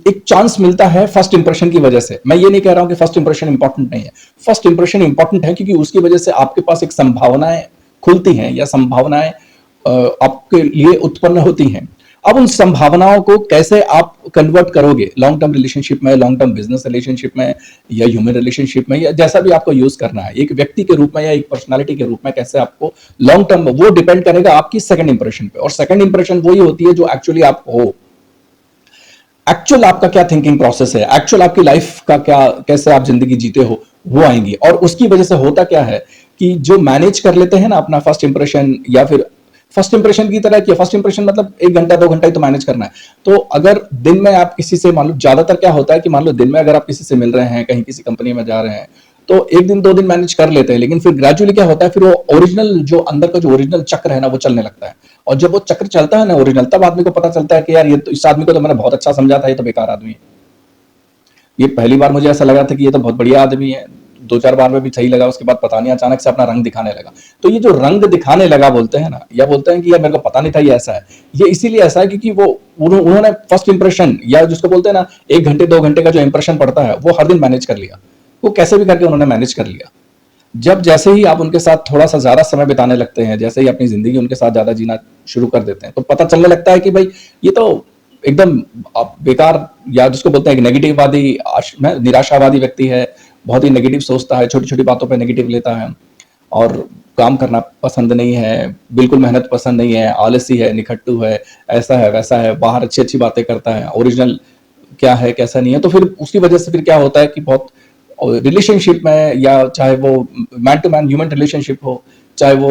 एक चांस मिलता है फर्स्ट इंप्रेशन की वजह से। मैं ये नहीं कह रहा हूं कि फर्स्ट इंप्रेशन इंपॉर्टेंट नहीं है, फर्स्ट इंप्रेशन इंपॉर्टेंट है, क्योंकि उसकी वजह से आपके पास एक संभावनाएं खुलती हैं या संभावनाएं आपके लिए उत्पन्न होती हैं। अब उन संभावनाओं को कैसे आप कन्वर्ट करोगे लॉन्ग टर्म रिलेशनशिप में, लॉन्ग टर्म बिजनेस रिलेशनशिप में, या ह्यूमन रिलेशनशिप में, या जैसा भी आपको यूज करना है, एक व्यक्ति के रूप में या एक पर्सनालिटी के रूप में कैसे आपको लॉन्ग टर्म, वो डिपेंड करेगा आपकी सेकंड इंप्रेशन पे। और सेकंड इंप्रेशन वही होती है जो एक्चुअली आप हो, एक्चुअल आपका क्या थिंकिंग प्रोसेस है, एक्चुअल आपकी लाइफ का क्या, कैसे आप जिंदगी जीते हो, वो आएंगी। और उसकी वजह से होता क्या है कि जो मैनेज कर लेते हैं ना अपना फर्स्ट इंप्रेशन, या फिर फर्स्ट इंप्रेशन की तरह किया, फर्स्ट इंप्रेशन मतलब 1 घंटा 2 घंटा ही तो मैनेज करना है। तो अगर दिन में आप किसी से, मान लो ज्यादातर क्या होता है कि मान लो दिन में अगर आप किसी से मिल रहे हैं, कहीं किसी कंपनी में जा रहे हैं, तो 1 दिन 2 दिन मैनेज कर लेते हैं, लेकिन फिर ग्रेजुअली क्या होता है, फिर वो ओरिजिनल जो अंदर का जो ओरिजिनल चक्र है ना, वो चलने लगता है। और जब वो चक्र चलता है ना ओरिजिनल, तब आदमी को पता चलता है कि यार ये तो, इस आदमी को तो मैंने बहुत अच्छा समझा था, ये तो बेकार आदमी है। ये पहली बार मुझे ऐसा लगा था कि ये तो बहुत बढ़िया आदमी है, 2 4 बार में भी सही लगा, उसके बाद पता नहीं अचानक से अपना रंग दिखाने लगा। तो ये जो रंग दिखाने लगा बोलते हैं ना, या बोलते हैं कि यार मेरे को पता नहीं था ये ऐसा है, ये इसीलिए ऐसा है क्योंकि वो उन्होंने फर्स्ट इंप्रेशन, या जिसको बोलते हैं ना 1 घंटे 2 घंटे का जो इंप्रेशन पड़ता है, वो हर दिन मैनेज कर लिया, वो कैसे भी करके उन्होंने मैनेज कर लिया। जब जैसे ही आप उनके साथ थोड़ा सा ज्यादा समय बिताने लगते हैं, जैसे ही अपनी जिंदगी उनके साथ ज्यादा जीना शुरू कर देते हैं, तो पता चलने लगता है कि भाई ये तो एकदम आप बेकार, या जिसको बोलते हैं नेगेटिववादी, निराशावादी व्यक्ति है, बहुत ही नेगेटिव सोचता है, छोटी छोटी बातों पे नेगेटिव लेता है, और काम करना पसंद नहीं है, बिल्कुल मेहनत पसंद नहीं है, आलसी है, निखट्टू है, ऐसा है वैसा है, बाहर अच्छी अच्छी बातें करता है, ओरिजिनल क्या है कैसा नहीं है। तो फिर उसकी वजह से फिर क्या होता है कि बहुत रिलेशनशिप में, या चाहे वो man to man human relationship हो, चाहे वो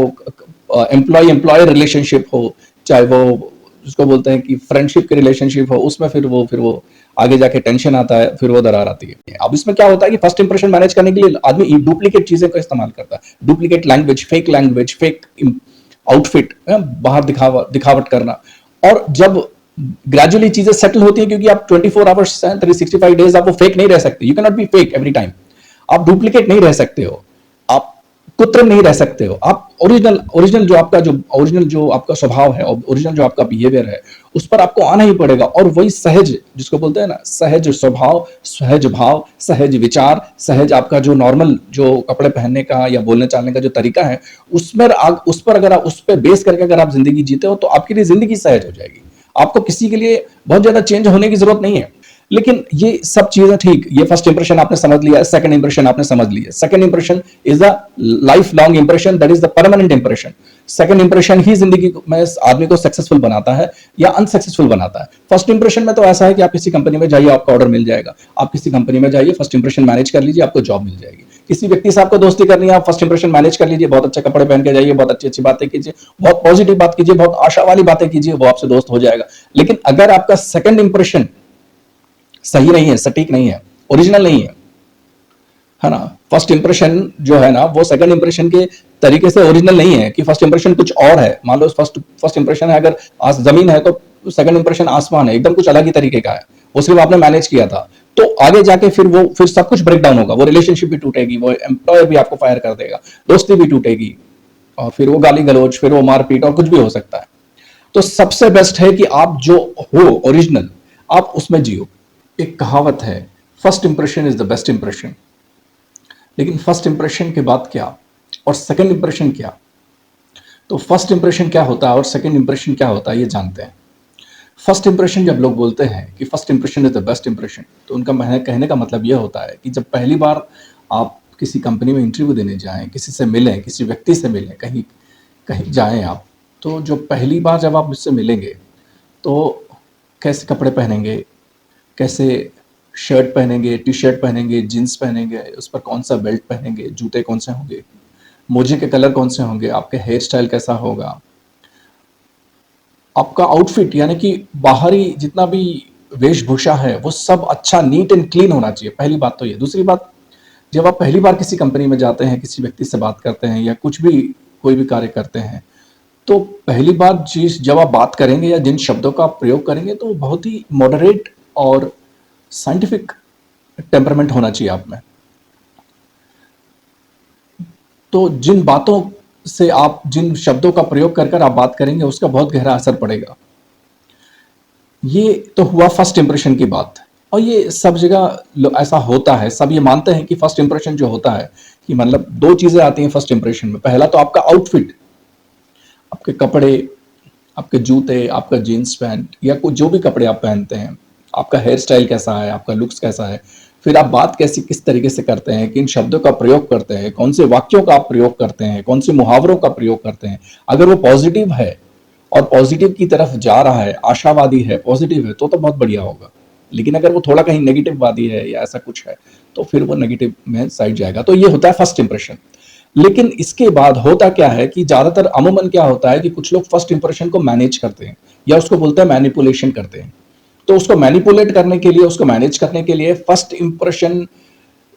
एम्प्लॉय एम्प्लॉयर रिलेशनशिप हो, चाहे वो जिसको बोलते हैं कि फ्रेंडशिप के रिलेशनशिप हो, उसमें फिर वो आगे जाके टेंशन आता है, फिर वो दरार आती है। अब इसमें क्या होता है कि फर्स्ट इंप्रेशन मैनेज करने के लिए आदमी डुप्लीकेट चीजें का इस्तेमाल करता है, डुप्लीकेट लैंग्वेज, फेक आउटफिट, बाहर दिखावट करना। और जब ग्रेजुअली चीजें सेटल होती है, क्योंकि आप 24 आवर्स 365 डेज आप वो फेक नहीं रह सकते, you can not be fake every time, आप डुप्लीकेट नहीं रह सकते हो, आप कृत्रिम नहीं रह सकते हो, आप ओरिजिनल ओरिजिनल जो आपका स्वभाव है, ओरिजिनल जो आपका बिहेवियर है, उस पर आपको आना ही पड़ेगा। और वही सहज, जिसको बोलते हैं ना सहज स्वभाव, सहज भाव, सहज विचार, सहज आपका जो नॉर्मल जो कपड़े पहनने का या बोलने चालने का जो तरीका है, उस पर अगर आप उस पर बेस करके अगर आप जिंदगी जीते हो, तो आपके लिए जिंदगी सहज हो जाएगी। आपको किसी के लिए बहुत ज्यादा चेंज होने की जरूरत नहीं है। लेकिन ये सब चीजें ठीक, ये फर्स्ट इंप्रेशन आपने समझ लिया, सेकंड इंप्रेशन आपने समझ लिया। Second impression is a life long impression, that is the permanent impression. Second impression ही जिंदगी में आदमी को सक्सेसफुल बनाता है या अनसक्सेसफुल बनाता है। फर्स्ट इंप्रेशन में तो ऐसा है कि आप किसी कंपनी में जाइए, आपका ऑर्डर मिल जाएगा, आप किसी कंपनी में जाइए, फर्स्ट इंप्रेशन मैनेज कर लीजिए, आपको जॉब मिल जाएगी। किसी व्यक्ति से आपको दोस्ती करनी है, आप फर्स्ट इंप्रेशन मैनेज कर लीजिए, बहुत अच्छे कपड़े पहन के जाइए, बहुत अच्छी अच्छी बातें कीजिए, बहुत पॉजिटिव बात कीजिए, बहुत आशा वाली बातें कीजिए, वो आपसे दोस्त हो जाएगा। लेकिन अगर आपका सेकंड इंप्रेशन सही नहीं है, सटीक नहीं है, ओरिजिनल नहीं है ना, फर्स्ट इंप्रेशन जो है ना, वो सेकंड इंप्रेशन के तरीके से ओरिजिनल नहीं है, कि फर्स्ट इंप्रेशन कुछ और है। मान लो फर्स्ट इंप्रेशन है अगर जमीन है, तो सेकंड इंप्रेशन आसमान है, एकदम कुछ अलग ही तरीके का है, वो सिर्फ आपने मैनेज किया था। तो आगे जाके फिर सब कुछ ब्रेक डाउन होगा, वो रिलेशनशिप भी टूटेगी, वो एम्प्लॉयर भी आपको फायर कर देगा, दोस्ती भी टूटेगी, और फिर वो गाली गलौज, फिर वो मारपीट, और कुछ भी हो सकता है। तो सबसे बेस्ट है कि आप जो हो ओरिजिनल, आप उसमें जियो। एक कहावत है, first impression is the best impression. लेकिन फर्स्ट इंप्रेशन के बाद क्या, और सेकंड इंप्रेशन क्या? तो फर्स्ट इंप्रेशन क्या होता है और सेकंड इंप्रेशन क्या होता है, ये जानते हैं। फर्स्ट इंप्रेशन जब लोग बोलते हैं कि first impression is the best impression, तो उनका कहने का मतलब यह होता है कि जब पहली बार आप किसी कंपनी में इंटरव्यू देने जाएं, किसी से मिलें, किसी व्यक्ति से मिलें, कहीं कहीं जाएं आप, तो जो पहली बार जब आप मुझसे मिलेंगे, तो कैसे कपड़े पहनेंगे, कैसे शर्ट पहनेंगे, टी शर्ट पहनेंगे, जीन्स पहनेंगे, उस पर कौन सा बेल्ट पहनेंगे, जूते कौन से होंगे, मोजे के कलर कौन से होंगे, आपके हेयर स्टाइल कैसा होगा, आपका आउटफिट यानी कि बाहरी जितना भी वेशभूषा है, वो सब अच्छा नीट एंड क्लीन होना चाहिए। पहली बात तो ये। दूसरी बात, जब आप पहली बार किसी कंपनी में जाते हैं, किसी व्यक्ति से बात करते हैं, या कुछ भी कोई भी कार्य करते हैं, तो पहली बार चीज जब आप बात करेंगे या जिन शब्दों का आप प्रयोग करेंगे, तो बहुत ही मॉडरेट और साइंटिफिक टेम्परामेंट होना चाहिए आप में। तो जिन बातों से आप, जिन शब्दों का प्रयोग कर आप बात करेंगे, उसका बहुत गहरा असर पड़ेगा। ये तो हुआ फर्स्ट इंप्रेशन की बात। और ये सब जगह ऐसा होता है, सब ये मानते हैं कि फर्स्ट इंप्रेशन जो होता है कि मतलब दो चीजें आती हैं फर्स्ट इंप्रेशन में। पहला तो आपका आउटफिट, आपके कपड़े, आपके जूते, आपका जीन्स पैंट या कुछ जो भी कपड़े आप पहनते हैं, आपका हेयर स्टाइल कैसा है, आपका लुक्स कैसा है, फिर आप बात कैसी किस तरीके से करते हैं, किन शब्दों का प्रयोग करते हैं, कौन से वाक्यों का आप प्रयोग करते हैं, कौन से मुहावरों का प्रयोग करते हैं। अगर वो पॉजिटिव है और पॉजिटिव की तरफ जा रहा है, आशावादी है, पॉजिटिव है, तो बहुत बढ़िया होगा। लेकिन अगर वो थोड़ा कहीं नेगेटिव वादी है या ऐसा कुछ है, तो फिर वो नेगेटिव में साइड जाएगा। तो ये होता है फर्स्ट इंप्रेशन। लेकिन इसके बाद होता क्या है कि ज्यादातर अमूमन क्या होता है कि कुछ लोग फर्स्ट इंप्रेशन को मैनेज करते हैं या उसको बोलते हैं मैनिपुलेशन करते हैं। तो उसको मैनिपुलेट करने के लिए, उसको मैनेज करने के लिए फर्स्ट इंप्रेशन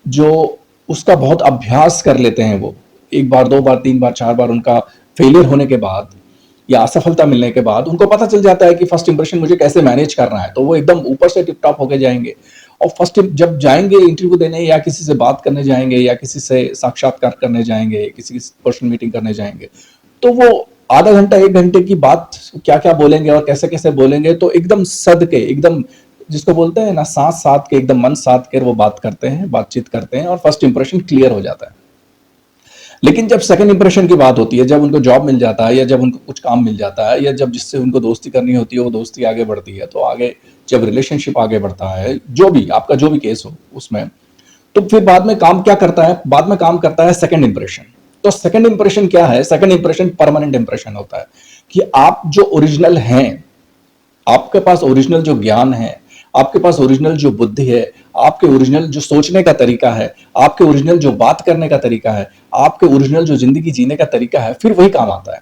जो उसका बहुत अभ्यास कर लेते हैं। वो एक बार, दो बार, तीन बार, चार बार उनका फेलियर होने के बाद या असफलता मिलने के बाद उनको पता चल जाता है कि फर्स्ट इंप्रेशन मुझे कैसे मैनेज करना है। तो वो एकदम ऊपर से टिप टॉप होके जाएंगे। और फर्स्ट जब जाएंगे इंटरव्यू देने या किसी से बात करने जाएंगे या किसी से साक्षात्कार करने जाएंगे, किसी पर्सनल मीटिंग करने जाएंगे, तो वो आधा घंटा, एक घंटे की बात क्या क्या बोलेंगे और कैसे कैसे बोलेंगे, तो एकदम सद के, एकदम जिसको बोलते हैं ना सांस साध के, एकदम मन साध कर वो बात करते हैं, बातचीत करते हैं और फर्स्ट इंप्रेशन क्लियर हो जाता है। लेकिन जब सेकंड इंप्रेशन की बात होती है, जब उनको जॉब मिल जाता है या जब उनको कुछ काम मिल जाता है या जब जिससे उनको दोस्ती करनी होती है वो दोस्ती आगे बढ़ती है, तो आगे जब रिलेशनशिप आगे बढ़ता है, जो भी आपका जो भी केस हो उसमें, तो फिर बाद में काम क्या करता है, बाद में काम करता है सेकंड इंप्रेशन। तो सेकंड इंप्रेशन क्या है? सेकंड इंप्रेशन परमानेंट इंप्रेशन होता है कि आप जो ओरिजिनल हैं, आपके पास ओरिजिनल जो ज्ञान है, आपके पास ओरिजिनल जो बुद्धि है, आपके ओरिजिनल जो सोचने का तरीका है, आपके ओरिजिनल जो बात करने का तरीका है, आपके ओरिजिनल जो जिंदगी जीने का तरीका है, फिर वही काम आता है।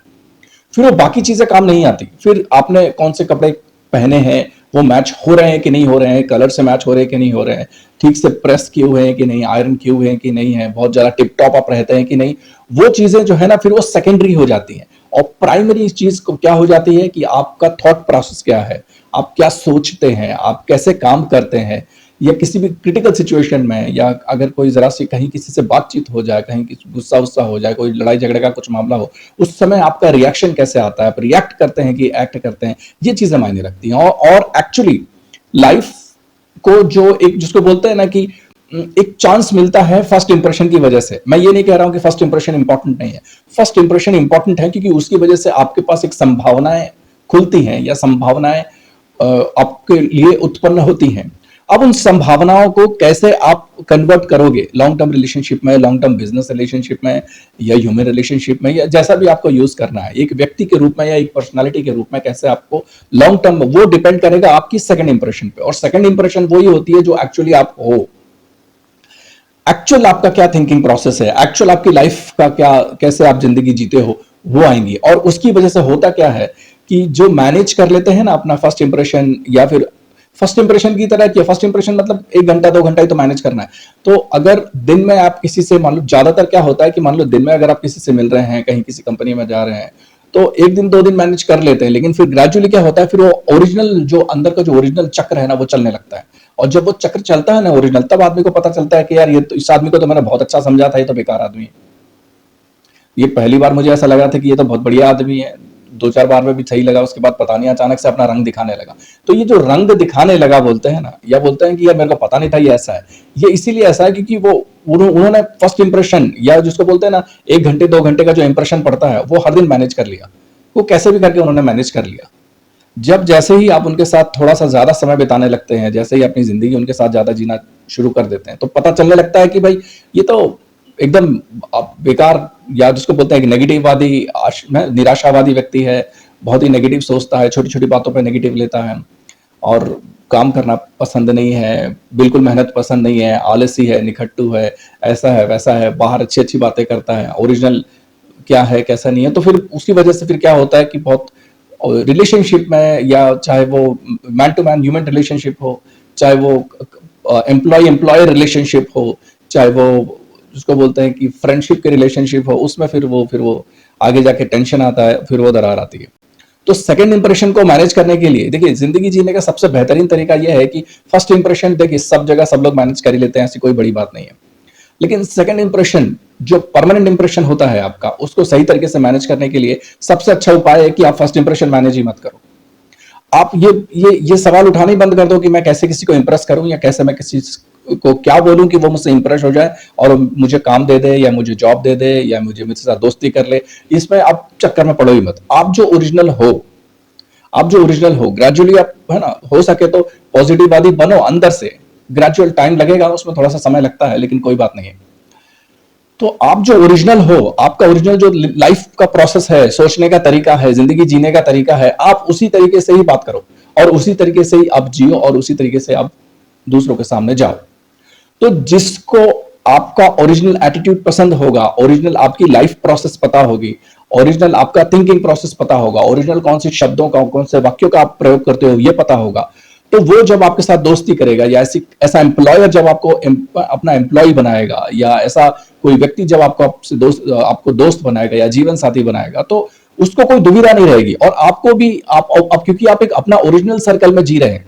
फिर वो बाकी चीजें काम नहीं आती। फिर आपने कौन से कपड़े पहने हैं, वो मैच हो रहे हैं कि नहीं हो रहे हैं, कलर से मैच हो रहे हैं कि नहीं हो रहे हैं, ठीक से प्रेस किए हुए हैं कि नहीं, आयरन किए हुए हैं कि नहीं है, बहुत ज्यादा टिप टॉप आप रहते हैं कि नहीं, वो चीजें जो है ना फिर वो सेकेंडरी हो जाती हैं। और प्राइमरी चीज को क्या हो जाती है कि आपका थॉट प्रोसेस क्या है, आप क्या सोचते हैं, आप कैसे काम करते हैं, या किसी भी क्रिटिकल सिचुएशन में, या अगर कोई जरा सी कहीं किसी से बातचीत हो जाए, कहीं गुस्सा उस्सा हो जाए, कोई लड़ाई झगड़े का कुछ मामला हो, उस समय आपका रिएक्शन कैसे आता है, आप रिएक्ट करते हैं कि एक्ट करते हैं, ये चीजें मायने रखती हैं। और एक्चुअली लाइफ को जो एक जिसको बोलते हैं ना कि एक चांस मिलता है फर्स्ट इंप्रेशन की वजह से। मैं ये नहीं कह रहा हूं कि फर्स्ट इंप्रेशन इंपॉर्टेंट नहीं है, फर्स्ट इंप्रेशन इंपॉर्टेंट है, क्योंकि उसकी वजह से आपके पास एक संभावनाएं खुलती हैं या संभावनाएं आपके लिए उत्पन्न होती हैं। अब उन संभावनाओं को कैसे आप कन्वर्ट करोगे लॉन्ग टर्म रिलेशनशिप में, लॉन्ग टर्म बिजनेस रिलेशनशिप में या ह्यूमन रिलेशनशिप में, या जैसा भी आपको यूज करना है, एक व्यक्ति के रूप में या एक पर्सनालिटी के रूप में कैसे आपको लॉन्ग टर्म, वो डिपेंड करेगा आपकी सेकंड इंप्रेशन पे। और सेकंड इंप्रेशन वही होती है जो एक्चुअली आप हो, एक्चुअल आपका क्या थिंकिंग प्रोसेस है, एक्चुअल आपकी लाइफ का क्या, कैसे आप जिंदगी जीते हो, वो आएंगी। और उसकी वजह से होता क्या है कि जो मैनेज कर लेते हैं ना अपना फर्स्ट इंप्रेशन, या फिर फर्स्ट इंप्रेशन की तरह, फर्स्ट इंप्रेशन मतलब एक घंटा दो घंटा ही तो मैनेज करना है। तो अगर दिन में आप किसी से, मान लो ज्यादातर क्या होता है कि मान लो दिन में अगर आप किसी से मिल रहे हैं, कहीं किसी कंपनी में जा रहे हैं, तो एक दिन दो दिन मैनेज कर लेते हैं, लेकिन फिर ग्रेजुअली क्या होता है, फिर वो ओरिजिनल जो अंदर का जो ओरिजिनल चक्र है ना वो चलने लगता है। और जब वो चक्र चलता है ना ओरिजिनल, तब आदमी को पता चलता है कि यार ये तो, इस आदमी को तो मैंने बहुत अच्छा समझा था, ये तो बेकार आदमी है। ये पहली बार मुझे ऐसा लगा था कि ये तो बहुत बढ़िया आदमी है, दो चार बार में भी सही लगा, उसके बाद पता नहीं अचानक से अपना रंग दिखाने लगा। तो ये जो रंग दिखाने लगा बोलते हैं ना, या बोलते हैं कि यार मेरे को पता नहीं था ये ऐसा है, ये इसीलिए ऐसा है क्योंकि वो उन्होंने फर्स्ट इंप्रेशन, या जिसको बोलते हैं ना एक घंटे दो घंटे का जो इंप्रेशन पड़ता है, वो हर दिन मैनेज कर लिया, वो कैसे भी करके उन्होंने मैनेज कर लिया। जब जैसे ही आप उनके साथ थोड़ा सा ज्यादा समय बिताने लगते हैं, जैसे ही अपनी जिंदगी उनके साथ ज्यादा जीना शुरू कर देते हैं, तो पता चलने लगता है कि भाई ये तो एकदम बेकार, या जिसको बोलते हैं कि नेगेटिववादी, निराशावादी व्यक्ति है, बहुत ही नेगेटिव सोचता है, छोटी छोटी बातों पे नेगेटिव लेता है, और काम करना पसंद नहीं है, बिल्कुल मेहनत पसंद नहीं है, आलसी है, निखट्टू है, ऐसा है वैसा है, बाहर अच्छी अच्छी बातें करता है, ओरिजिनल क्या है कैसा नहीं है। तो फिर उसकी वजह से फिर क्या होता है कि बहुत रिलेशनशिप में, या चाहे वो man to man human relationship हो, चाहे वो एम्प्लॉय एम्प्लॉयर रिलेशनशिप हो, चाहे वो जिसको बोलते हैं कि फ्रेंडशिप के रिलेशनशिप हो, उसमें फिर वो आगे जाके टेंशन आता है, फिर वो दरार आती है। तो सेकंड इंप्रेशन को मैनेज करने के लिए देखिए, जिंदगी जीने का सबसे बेहतरीन तरीका यह है कि फर्स्ट इंप्रेशन देखिए सब जगह सब लोग मैनेज कर ही लेते हैं, ऐसी कोई बड़ी बात नहीं है। लेकिन सेकंड इंप्रेशन जो परमानेंट इंप्रेशन होता है आपका, उसको सही तरीके से मैनेज करने के लिए सबसे अच्छा उपाय है कि आप फर्स्ट इंप्रेशन मैनेज ही मत करो। आप ये सवाल उठाना ही बंद कर दो कि मैं कैसे किसी को इंप्रेस करूं या कैसे मैं किसी को क्या बोलूं कि वो मुझसे इंप्रेस हो जाए और मुझे काम दे दे या मुझे जॉब दे दे या मुझसे साथ दोस्ती कर ले। इसमें आप चक्कर में पड़ो ही मत। आप जो ओरिजिनल हो ग्रेजुअली आप, है ना, हो सके तो पॉजिटिववादी बनो अंदर से। ग्रेजुअल टाइम लगेगा, उसमें थोड़ा सा समय लगता है, लेकिन कोई बात नहीं है। तो आप जो ओरिजिनल हो, आपका ओरिजिनल जो लाइफ का प्रोसेस है, सोचने का तरीका है, जिंदगी जीने का तरीका है, आप उसी तरीके से ही बात करो और उसी तरीके से ही आप जियो और उसी तरीके से आप दूसरों के सामने जाओ। तो जिसको आपका ओरिजिनल एटीट्यूड पसंद होगा, ओरिजिनल आपकी लाइफ प्रोसेस पता होगी, ओरिजिनल आपका थिंकिंग प्रोसेस पता होगा, ओरिजिनल कौन से शब्दों का, कौन से वाक्यों का आप प्रयोग करते हो ये पता होगा, तो वो जब आपके साथ दोस्ती करेगा या ऐसा एम्प्लॉयर जब आपको अपना एम्प्लॉय बनाएगा या ऐसा कोई व्यक्ति जब आपको दोस्त बनाएगा या जीवन साथी बनाएगा, तो उसको कोई दुविधा नहीं रहेगी। और आपको भी क्योंकि आप एक अपना ओरिजिनल सर्कल में जी रहे हैं।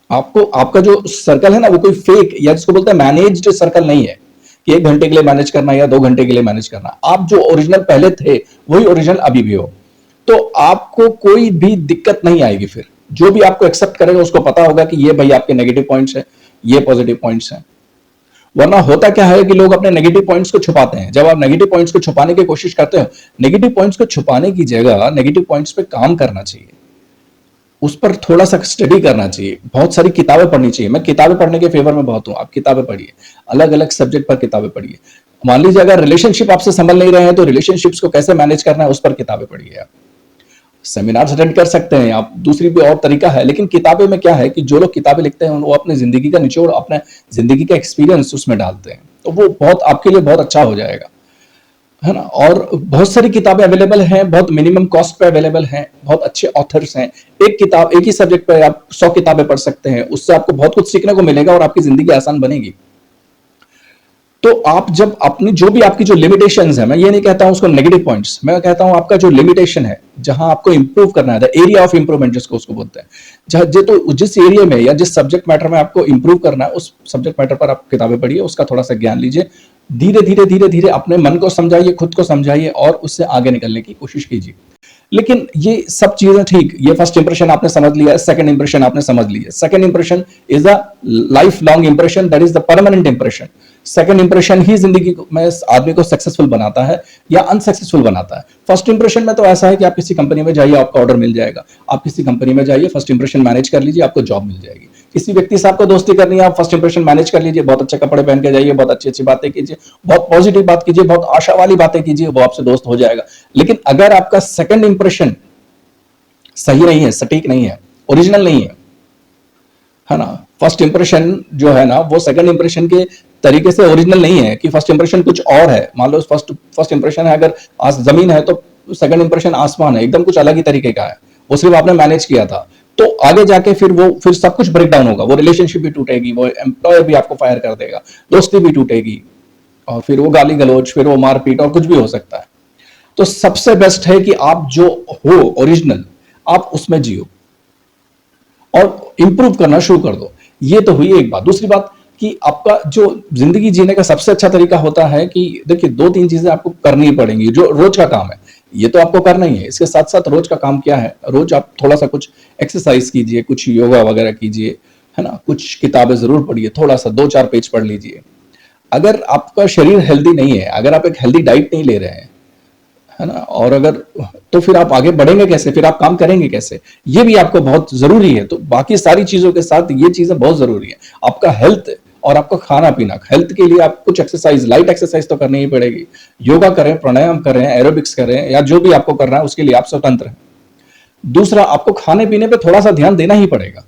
आपको आपका जो सर्कल है ना, वो कोई फेक या जिसको बोलते हैं मैनेज्ड सर्कल नहीं है कि 1 घंटे के लिए मैनेज करना या 2 घंटे के लिए मैनेज करना। आप जो ओरिजिनल पहले थे वही ओरिजिनल अभी भी हो, तो आपको कोई भी दिक्कत नहीं आएगी। फिर जो भी आपको एक्सेप्ट करेगा उसको पता होगा कि ये भाई आपके नेगेटिव पॉइंट्स है, ये पॉजिटिव पॉइंट्स हैं। वरना होता क्या है कि लोग अपने नेगेटिव पॉइंट्स को छुपाते हैं। जब आप नेगेटिव पॉइंट्स को छुपाने की कोशिश करते हो, नेगेटिव पॉइंट्स को छुपाने की जगह नेगेटिव पॉइंट्स पे काम करना चाहिए, उस पर थोड़ा सा स्टडी करना चाहिए, बहुत सारी किताबें पढ़नी चाहिए। मैं किताबें पढ़ने के फेवर में बहुत हूं। आप किताबें पढ़िए, अलग अलग सब्जेक्ट पर किताबें पढ़िए। मान लीजिए अगर रिलेशनशिप आपसे संभल नहीं रहे हैं तो रिलेशनशिप्स को कैसे मैनेज करना है उस पर किताबें पढ़िए। आप सेमिनार्स अटेंड कर सकते हैं, आप दूसरी भी और तरीका है, लेकिन किताबें में क्या है कि जो लोग किताबें लिखते हैं वो अपने जिंदगी का निचोड़, अपने जिंदगी का एक्सपीरियंस उसमें डालते हैं, तो वो बहुत आपके लिए बहुत अच्छा हो जाएगा, है ना। और बहुत सारी किताबें अवेलेबल हैं, बहुत मिनिमम कॉस्ट पे अवेलेबल हैं, बहुत अच्छे ऑथर्स हैं। एक ही सब्जेक्ट पे आप 100 किताबें पढ़ सकते हैं, उससे आपको बहुत कुछ सीखने को मिलेगा और आपकी जिंदगी आसान बनेगी। तो आप जब अपनी जो भी आपकी जो लिमिटेशंस है, मैं ये नहीं कहता हूं उसको नेगेटिव पॉइंट्स, मैं कहता हूं आपका जो लिमिटेशन है, जहां आपको इंप्रूव करना है, द एरिया ऑफ इंप्रूवमेंट जिसको उसको बोलते हैं, तो जिस एरिया में या जिस सब्जेक्ट मैटर में आपको इंप्रूव करना है उस सब्जेक्ट मैटर पर आप किताबें पढ़िए, उसका थोड़ा सा ज्ञान लीजिए, धीरे धीरे अपने मन को समझाइए, खुद को समझाइए और उससे आगे निकलने की कोशिश कीजिए। लेकिन ये सब चीजें ठीक, ये फर्स्ट इंप्रेशन आपने समझ लिया है, सेकंड इंप्रेशन आपने समझ लिया। Second impression is a life long impression, that is the permanent impression. Second impression ही जिंदगी में आदमी को सक्सेसफुल बनाता है या अनसक्सेसफुल बनाता है। फर्स्ट इंप्रेशन में तो ऐसा है कि आप किसी कंपनी में जाइए, आपको ऑर्डर मिल जाएगा, आप किसी कंपनी में जाइए, फर्स्ट इंप्रेशन मैनेज कर लीजिए, आपको जॉब मिल जाएगी। किसी व्यक्ति से आपको दोस्ती करनी है, आप फर्स्ट इंप्रेशन मैनेज कर लीजिए, बहुत अच्छे कपड़े पहन के जाइए, बहुत अच्छी अच्छी बातें कीजिए, बहुत पॉजिटिव बात कीजिए, बहुत आशा वाली बातें कीजिए, वो आपसे दोस्त हो जाएगा। लेकिन अगर आपका सेकंड इंप्रेशन सही नहीं है, सटीक नहीं है, ओरिजिनल नहीं है ना, फर्स्ट इंप्रेशन जो है ना वो सेकंड इंप्रेशन के तरीके से ओरिजिनल नहीं है, कि फर्स्ट इंप्रेशन कुछ और है। मान लो फर्स्ट इंप्रेशन है अगर जमीन है, तो सेकंड इंप्रेशन आसमान है, एकदम कुछ अलग ही तरीके का है, वो सिर्फ आपने मैनेज किया था। तो आगे जाके फिर सब कुछ ब्रेक डाउन होगा, वो रिलेशनशिप भी टूटेगी, वो एम्प्लॉयर भी आपको फायर कर देगा, दोस्ती भी टूटेगी, और फिर वो गाली गलौज, फिर वो मारपीट और कुछ भी हो सकता है। तो सबसे बेस्ट है कि आप जो हो ओरिजिनल, आप उसमें जियो और इंप्रूव करना शुरू कर दो। ये तो हुई एक बात। दूसरी बात कि आपका जो जिंदगी जीने का सबसे अच्छा तरीका होता है कि देखिए 2-3 चीजें आपको करनी पड़ेंगी, जो रोज का काम है, ये तो आपको करना ही है। इसके साथ साथ रोज का काम क्या है, रोज आप थोड़ा सा कुछ एक्सरसाइज कीजिए, कुछ योगा वगैरह कीजिए, है ना, कुछ किताबें जरूर पढ़िए, थोड़ा सा 2-4 पेज पढ़ लीजिए। अगर आपका शरीर हेल्दी नहीं है, अगर आप एक हेल्दी डाइट नहीं ले रहे हैं, है ना, और अगर, तो फिर आप आगे बढ़ेंगे कैसे, फिर आप काम करेंगे कैसे, ये भी आपको बहुत जरूरी है। तो बाकी सारी चीजों के साथ ये चीजें बहुत जरूरी है। आपका हेल्थ और आपका खाना पीना, हेल्थ के लिए आप कुछ एक्सरसाइज, लाइट एक्सरसाइज तो करनी ही पड़ेगी, योगा करें, प्राणायाम करें, एरोबिक्स करें, या जो भी आपको करना है उसके लिए आप स्वतंत्र हैं। दूसरा, आपको खाने पीने पे थोड़ा सा ध्यान देना ही पड़ेगा।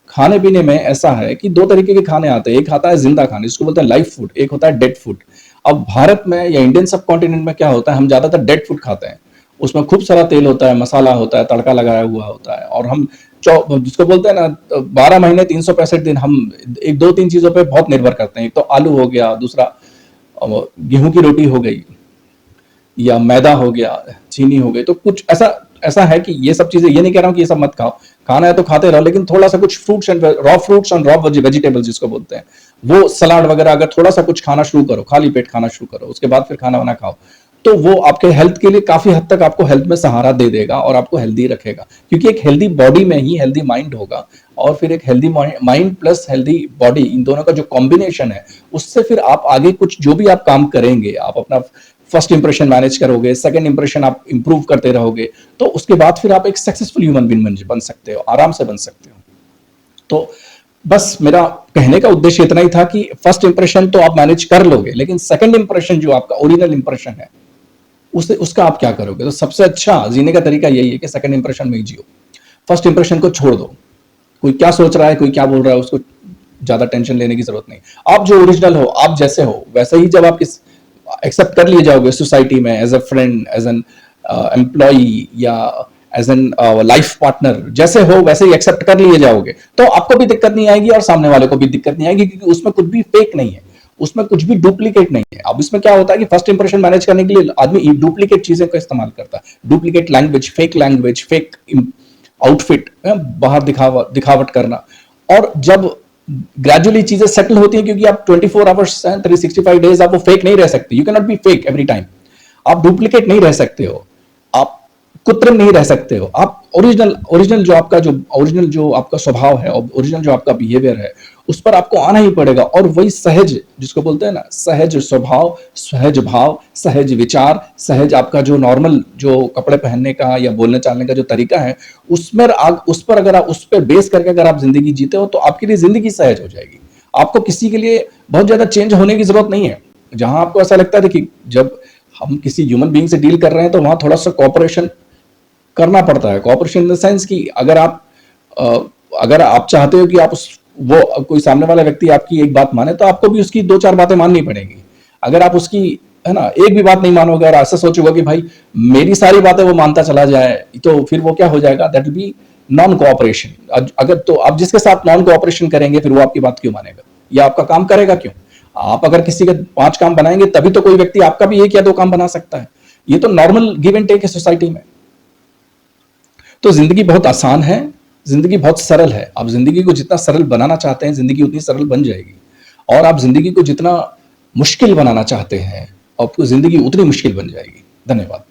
खाने पीने में ऐसा है कि 2 तरीके के खाने आते हैं, एक आता है जिंदा खाने, इसको बोलते हैं लाइफ फूड, एक होता है डेड फूड। अब भारत में या इंडियन सब कॉन्टिनेंट में क्या होता है, हम ज्यादातर डेड फूड खाते हैं, उसमें खूब सारा तेल होता है, मसाला होता है, तड़का लगाया हुआ होता है, और हम जिसको बोलते हैं ना 12 महीने 365 दिन हम एक 2-3 चीजों पे बहुत निर्भर करते हैं। तो आलू हो गया, दूसरा गेहूं की रोटी हो गई, या मैदा हो गया, चीनी हो गई। तो कुछ ऐसा ऐसा है कि ये सब चीजें, ये नहीं कह रहा हूं कि ये सब मत खाओ, खाना है तो खाते रहो, लेकिन थोड़ा सा कुछ फ्रूट्स एंड रॉ वेजिटेबल्स जिसको बोलते हैं, वो सलाद वगैरह, अगर थोड़ा सा कुछ खाना शुरू करो, खाली पेट खाना शुरू करो, उसके बाद फिर खाना वाना खाओ, तो वो आपके हेल्थ के लिए काफी हद तक आपको हेल्थ में सहारा दे देगा और आपको हेल्दी रखेगा, क्योंकि एक हेल्दी बॉडी में ही हेल्दी माइंड होगा, और फिर एक healthy mind plus healthy body, इन दोनों का जो कॉम्बिनेशन है, उससे फिर आप आगे कुछ जो भी आप काम करेंगे, आप अपना फर्स्ट इंप्रेशन मैनेज करोगे, सेकंड इंप्रेशन आप इंप्रूव करते रहोगे, तो उसके बाद फिर आप एक सक्सेसफुल ह्यूमन बीइंग बन सकते हो, आराम से बन सकते हो। तो बस मेरा कहने का उद्देश्य इतना ही था कि फर्स्ट इंप्रेशन तो आप मैनेज कर लोगे, लेकिन सेकंड इंप्रेशन जो आपका ओरिजिनल इंप्रेशन है, उससे उसका आप क्या करोगे? तो सबसे अच्छा जीने का तरीका यही है कि सेकंड इंप्रेशन में ही जियो। फर्स्ट इंप्रेशन को छोड़ दो। कोई क्या सोच रहा है, कोई क्या बोल रहा है, उसको ज्यादा टेंशन लेने की जरूरत नहीं। आप जो ओरिजिनल हो, आप जैसे हो, वैसे ही जब आप किस एक्सेप्ट कर लिए जाओगे सोसाइटी में, as a friend, as an employee, या एज एन लाइफ पार्टनर, जैसे हो वैसे ही एक्सेप्ट कर लिए जाओगे, तो आपको भी दिक्कत नहीं आएगी और सामने वाले को भी दिक्कत नहीं आएगी, क्योंकि उसमें कुछ भी फेक नहीं है, उसमें कुछ भी डुप्लीकेट नहीं है। अब इसमें क्या होता है कि फर्स्ट इंप्रेशन मैनेज करने के लिए आदमी डुप्लीकेट चीजें का इस्तेमाल करता है, डुप्लीकेट लैंग्वेज, फेक आउटफिट, बाहर दिखावट करना। और जब ग्रेजुअली चीजें सेटल होती हैं, क्योंकि आप 24 आवर्स 365 डेज आप वो फेक नहीं रह सकते, you can not be fake every time, आप डुप्लीकेट नहीं रह सकते हो, आप कृत्रिम नहीं रह सकते हो, आप ओरिजिनल जो आपका स्वभाव है, ओरिजिनल जो आपका बिहेवियर है, उस पर आपको आना ही पड़ेगा। और वही सहज, जिसको बोलते हैं ना, सहज स्वभाव, सहज भाव, सहज विचार, सहज आपका जो नॉर्मल जो कपड़े पहनने का या बोलने चालने का जो तरीका है, उस पर अगर आप उस पर बेस करके अगर आप जिंदगी जीते हो, तो आपके लिए जिंदगी सहज हो जाएगी। आपको किसी के लिए बहुत ज्यादा चेंज होने की जरूरत नहीं है। जहां आपको ऐसा लगता है, देखिए, जब हम किसी ह्यूमन बीइंग से डील कर रहे हैं, तो वहां थोड़ा सा कॉपरेशन करना पड़ता है। कॉपरेशन इन द सेंस कि अगर आप चाहते हो कि वो कोई सामने वाला व्यक्ति आपकी एक बात माने, तो आपको भी उसकी 2-4 बातें माननी पड़ेंगी। अगर आप उसकी, है ना, एक भी बात नहीं मानोगे और ऐसा सोचोगे कि भाई मेरी सारी बातें वो मानता चला जाए, तो फिर वो क्या हो जाएगा, that will be non cooperation. अगर तो आप जिसके साथ नॉन कोऑपरेशन करेंगे, फिर वो आपकी बात क्यों मानेगा या आपका काम करेगा क्यों? आप अगर किसी के 5 काम बनाएंगे, तभी तो कोई व्यक्ति आपका भी 1 या 2 काम बना सकता है। ये तो नॉर्मल गिव एंड टेक है सोसाइटी में। तो जिंदगी बहुत आसान है, जिंदगी बहुत सरल है। आप जिंदगी को जितना सरल बनाना चाहते हैं, जिंदगी उतनी सरल बन जाएगी। और आप जिंदगी को जितना मुश्किल बनाना चाहते हैं, आपको जिंदगी उतनी मुश्किल बन जाएगी। धन्यवाद।